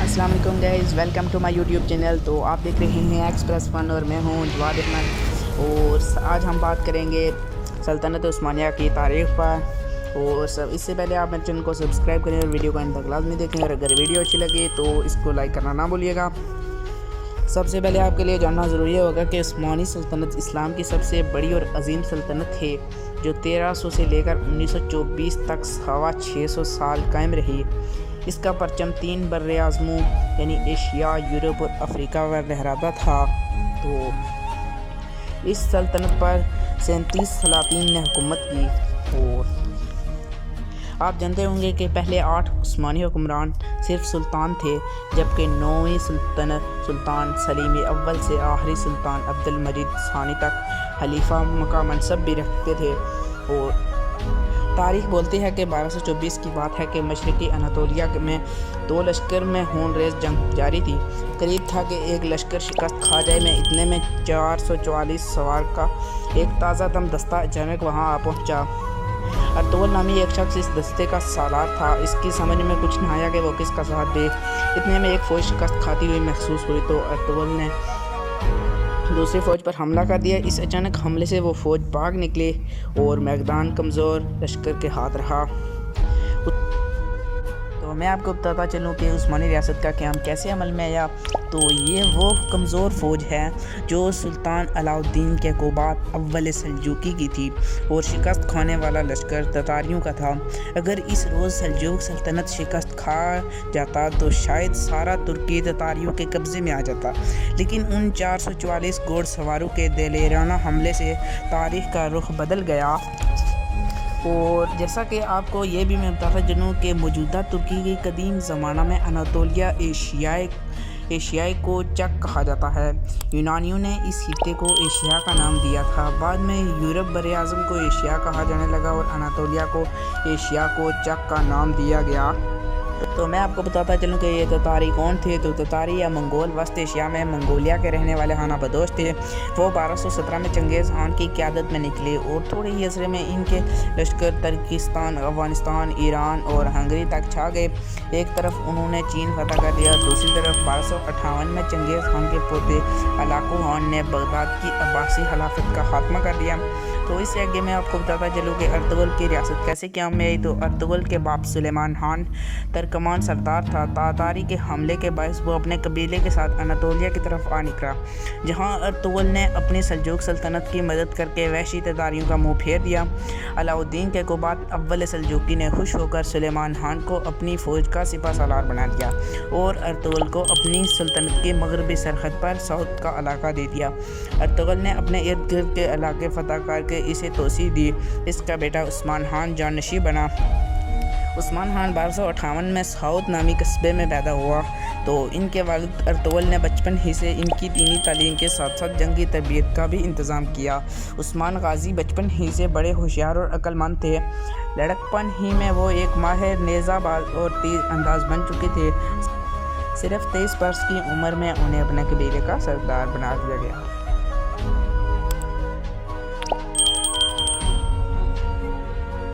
السلام علیکم guys, welcome to my YouTube channel. تو آپ دیکھ رہے ہیں ایکسپریس فن اور میں ہوں جواد احمد، اور آج ہم بات کریں گے سلطنت عثمانیہ کی تاریخ پر۔ اور اس سے پہلے آپ میرے چینل کو سبسکرائب کریں اور ویڈیو کو انت تک لازمی دیکھیں، اور اگر ویڈیو اچھی لگے تو اس کو لائک کرنا نہ بھولیے گا۔ سب سے پہلے آپ کے لیے جاننا ضروری ہوگا کہ عثمانی سلطنت اسلام کی سب سے بڑی اور عظیم سلطنت ہے، جو 1300 سے لے کر 1924 تک سوا 600 سال قائم رہی۔ اس کا پرچم 3 براعظموں یعنی ایشیا، یورپ اور افریقہ پر لہراتا تھا۔ تو اس سلطنت پر 37 سلاطین نے حکومت کی، اور آپ جانتے ہوں گے کہ پہلے 8 عثمانی حکمران صرف سلطان تھے، جبکہ 9ویں سلطان سلیم اول سے آخری سلطان عبد المجید ثانی تک خلیفہ کا منصب بھی رکھتے تھے۔ اور تاریخ بولتی ہے کہ 1224 کی بات ہے کہ مشرقی اناطولیہ میں 2 لشکر میں خون ریز جنگ جاری تھی۔ قریب تھا کہ ایک لشکر شکست کھا جائے، میں اتنے میں 444 سوار کا ایک تازہ دم دستہ اچانک وہاں آ پہنچا۔ ارطغرل نامی ایک شخص اس دستے کا سالار تھا۔ اس کی سمجھ میں کچھ نہ آیا کہ وہ کس کا ساتھ دے۔ اتنے میں ایک فوج شکست کھاتی ہوئی محسوس ہوئی تو ارطغرل نے دوسری فوج پر حملہ کر دیا۔ اس اچانک حملے سے وہ فوج بھاگ نکلی اور میدان کمزور لشکر کے ہاتھ رہا۔ تو میں آپ کو بتاتا چلوں کہ عثمانی ریاست کا قیام کیسے عمل میں آیا۔ تو یہ وہ کمزور فوج ہے جو سلطان علاء الدین کیقوباد اول سلجوقی کی تھی، اور شکست کھانے والا لشکر تتاریوں کا تھا۔ اگر اس روز سلجوق سلطنت شکست کھا جاتا تو شاید سارا ترکی تتاریوں کے قبضے میں آ جاتا، لیکن ان 444 گھوڑ سواروں کے دلیرانہ حملے سے تاریخ کا رخ بدل گیا۔ اور جیسا کہ آپ کو یہ بھی میں بتاتا چلوں کہ موجودہ ترکی کے قدیم زمانہ میں اناطولیہ ایشیائی کو چک کہا جاتا ہے۔ یونانیوں نے اس خطے کو ایشیا کا نام دیا تھا۔ بعد میں یورپ براعظم کو ایشیا کہا جانے لگا اور اناطولیہ کو ایشیا کو چک کا نام دیا گیا۔ تو میں آپ کو بتاتا چلوں کہ یہ تتاری کون تھے۔ تو تتاری یا منگول وسط ایشیا میں منگولیا کے رہنے والے خانہ بدوش تھے۔ وہ 1217 میں چنگیز خان کی قیادت میں نکلے، اور تھوڑے ہی عرصے میں ان کے لشکر ترکستان، افغانستان، ایران اور ہنگری تک چھا گئے۔ ایک طرف انہوں نے چین فتح کر لیا، دوسری طرف 1258 میں چنگیز خان کے پوتے علاقو خان نے بغداد کی عباسی خلافت کا خاتمہ کر دیا۔ تو اس سے آگے میں آپ کو بتاتا چلوں کہ ارطغرل کی ریاست کیسے قیام میں آئی۔ تو ارطغرل کے باپ سلیمان خان ترکمان سردار تھا۔ تاتاری کے حملے کے باعث وہ اپنے قبیلے کے ساتھ اناطولیہ کی طرف آ نکلا، جہاں ارطغرل نے اپنی سلجوق سلطنت کی مدد کر کے وحشی تتاریوں کا منہ پھیر دیا۔ علاء الدین کیقوباد اول سلجوقی نے خوش ہو کر سلیمان خان کو اپنی فوج کا سپہ سالار بنا دیا، اور ارطغرل کو اپنی سلطنت کے مغربی سرحد پر سعود کا علاقہ دے دیا۔ ارطغرل نے اپنے ارد گرد کے علاقے فتح کر کے اسے توسیع دی۔ اس کا بیٹا عثمان خان جانشین بنا۔ عثمان خان 1258 میں سعود نامی قصبے میں پیدا ہوا۔ تو ان کے والد ارطغرل نے بچپن ہی سے ان کی دینی تعلیم کے ساتھ ساتھ جنگی تربیت کا بھی انتظام کیا۔ عثمان غازی بچپن ہی سے بڑے ہوشیار اور عقل مند تھے۔ لڑکپن ہی میں وہ ایک ماہر نیزہ باز اور تیر انداز بن چکے تھے۔ صرف 23 برس کی عمر میں انہیں اپنے قبیلے کا سردار بنا دیا گیا۔